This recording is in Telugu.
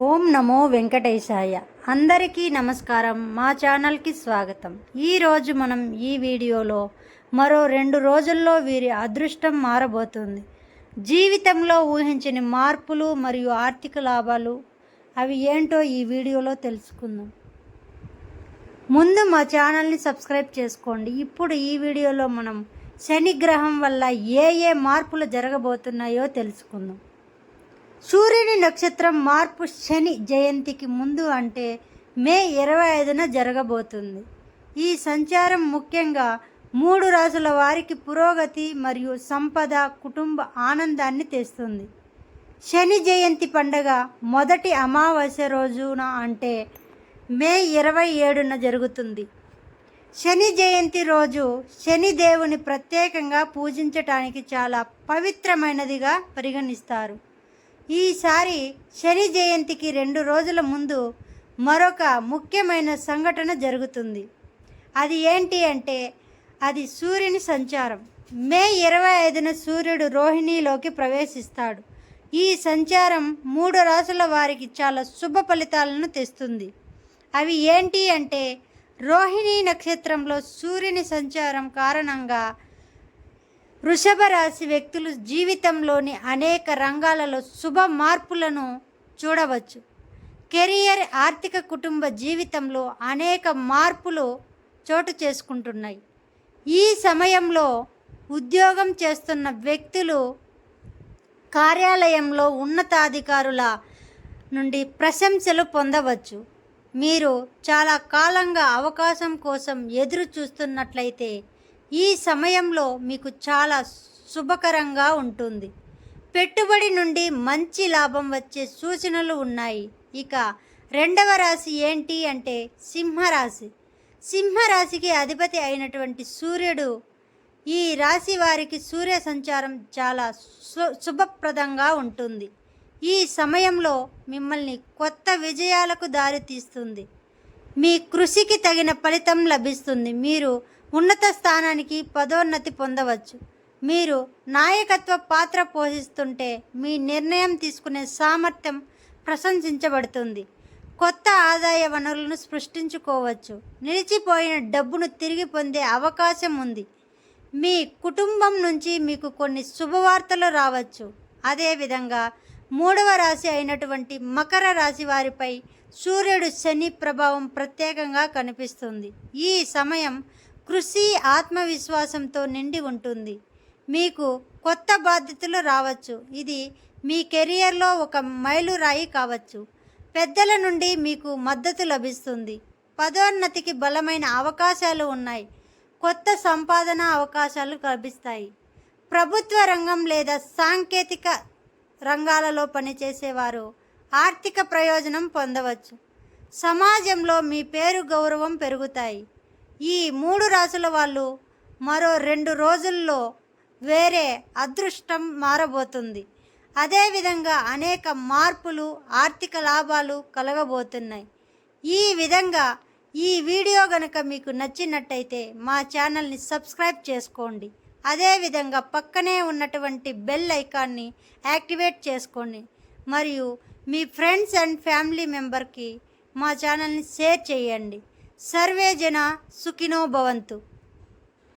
ఓం నమో వెంకటేశాయ. అందరికీ నమస్కారం. మా ఛానల్కి స్వాగతం. ఈరోజు మనం ఈ వీడియోలో మరో 2 రోజుల్లో వీరి అదృష్టం మారబోతుంది. జీవితంలో ఊహించని మార్పులు మరియు ఆర్థిక లాభాలు అవి ఏంటో ఈ వీడియోలో తెలుసుకుందాం. ముందు మా ఛానల్ని సబ్స్క్రైబ్ చేసుకోండి. ఇప్పుడు ఈ వీడియోలో మనం శని గ్రహం వల్ల ఏ మార్పులు జరగబోతున్నాయో తెలుసుకుందాం. సూర్యుని నక్షత్రం మార్పు శని జయంతికి ముందు అంటే మే 25న జరగబోతుంది. ఈ సంచారం ముఖ్యంగా 3 రాసుల వారికి పురోగతి మరియు సంపద, కుటుంబ ఆనందాన్ని తెస్తుంది. శని జయంతి పండగ మొదటి అమావాస్య రోజున అంటే మే 27న జరుగుతుంది. శని జయంతి రోజు శని దేవుని ప్రత్యేకంగా పూజించటానికి చాలా పవిత్రమైనదిగా పరిగణిస్తారు. ఈసారి శని జయంతికి 2 రోజుల ముందు మరొక ముఖ్యమైన సంఘటన జరుగుతుంది. అది ఏంటి అంటే అది సూర్యుని సంచారం. మే 25న సూర్యుడు రోహిణిలోకి ప్రవేశిస్తాడు. ఈ సంచారం 3 రాసుల వారికి చాలా శుభ ఫలితాలను తెస్తుంది. అవి ఏంటి అంటే రోహిణి నక్షత్రంలో సూర్యుని సంచారం కారణంగా వృషభ రాశి వ్యక్తులు జీవితంలోని అనేక రంగాలలో శుభ మార్పులను చూడవచ్చు. కెరియర్, ఆర్థిక, కుటుంబ జీవితంలో అనేక మార్పులు చోటు చేసుకుంటున్నాయి. ఈ సమయంలో ఉద్యోగం చేస్తున్న వ్యక్తులు కార్యాలయంలో ఉన్నతాధికారుల నుండి ప్రశంసలు పొందవచ్చు. మీరు చాలా కాలంగా అవకాశం కోసం ఎదురు చూస్తున్నట్లయితే ఈ సమయంలో మీకు చాలా శుభకరంగా ఉంటుంది. పెట్టుబడి నుండి మంచి లాభం వచ్చే సూచనలు ఉన్నాయి. ఇక 2వ రాశి ఏంటి అంటే సింహరాశి. సింహరాశికి అధిపతి అయినటువంటి సూర్యుడు. ఈ రాశి వారికి సూర్య సంచారం చాలా శుభప్రదంగా ఉంటుంది. ఈ సమయంలో మిమ్మల్ని కొత్త విజయాలకు దారి తీస్తుంది. మీ కృషికి తగిన ఫలితం లభిస్తుంది. మీరు ఉన్నత స్థానానికి పదోన్నతి పొందవచ్చు. మీరు నాయకత్వ పాత్ర పోషిస్తుంటే మీ నిర్ణయం తీసుకునే సామర్థ్యం ప్రశంసించబడుతుంది. కొత్త ఆదాయ వనరులను సృష్టించుకోవచ్చు. నిలిచిపోయిన డబ్బును తిరిగి పొందే అవకాశం ఉంది. మీ కుటుంబం నుంచి మీకు కొన్ని శుభవార్తలు రావచ్చు. అదేవిధంగా 3వ రాశి అయినటువంటి మకర రాశి వారిపై సూర్యుడు శని ప్రభావం ప్రత్యేకంగా కనిపిస్తుంది. ఈ సమయం కృషి, ఆత్మవిశ్వాసంతో నిండి ఉంటుంది. మీకు కొత్త బాధ్యతలు రావచ్చు. ఇది మీ కెరియర్లో ఒక మైలురాయి కావచ్చు. పెద్దల నుండి మీకు మద్దతు లభిస్తుంది. పదోన్నతికి బలమైన అవకాశాలు ఉన్నాయి. కొత్త సంపాదన అవకాశాలు లభిస్తాయి. ప్రభుత్వ రంగం లేదా సాంకేతిక రంగాలలో పనిచేసేవారు ఆర్థిక ప్రయోజనం పొందవచ్చు. సమాజంలో మీ పేరు, గౌరవం పెరుగుతాయి. ఈ 3 రాసుల వాళ్ళు మరో 2 రోజుల్లో వేరే అదృష్టం మారబోతుంది. అదేవిధంగా అనేక మార్పులు, ఆర్థిక లాభాలు కలగబోతున్నాయి. ఈ విధంగా ఈ వీడియో కనుక మీకు నచ్చినట్టయితే మా ఛానల్ని సబ్స్క్రైబ్ చేసుకోండి. అదేవిధంగా పక్కనే ఉన్నటువంటి బెల్ ఐకాన్ని యాక్టివేట్ చేసుకోండి. మరియు మీ ఫ్రెండ్స్ అండ్ ఫ్యామిలీ మెంబర్కి మా ఛానల్ని షేర్ చేయండి. సర్వే జన సుఖినో భవంతు.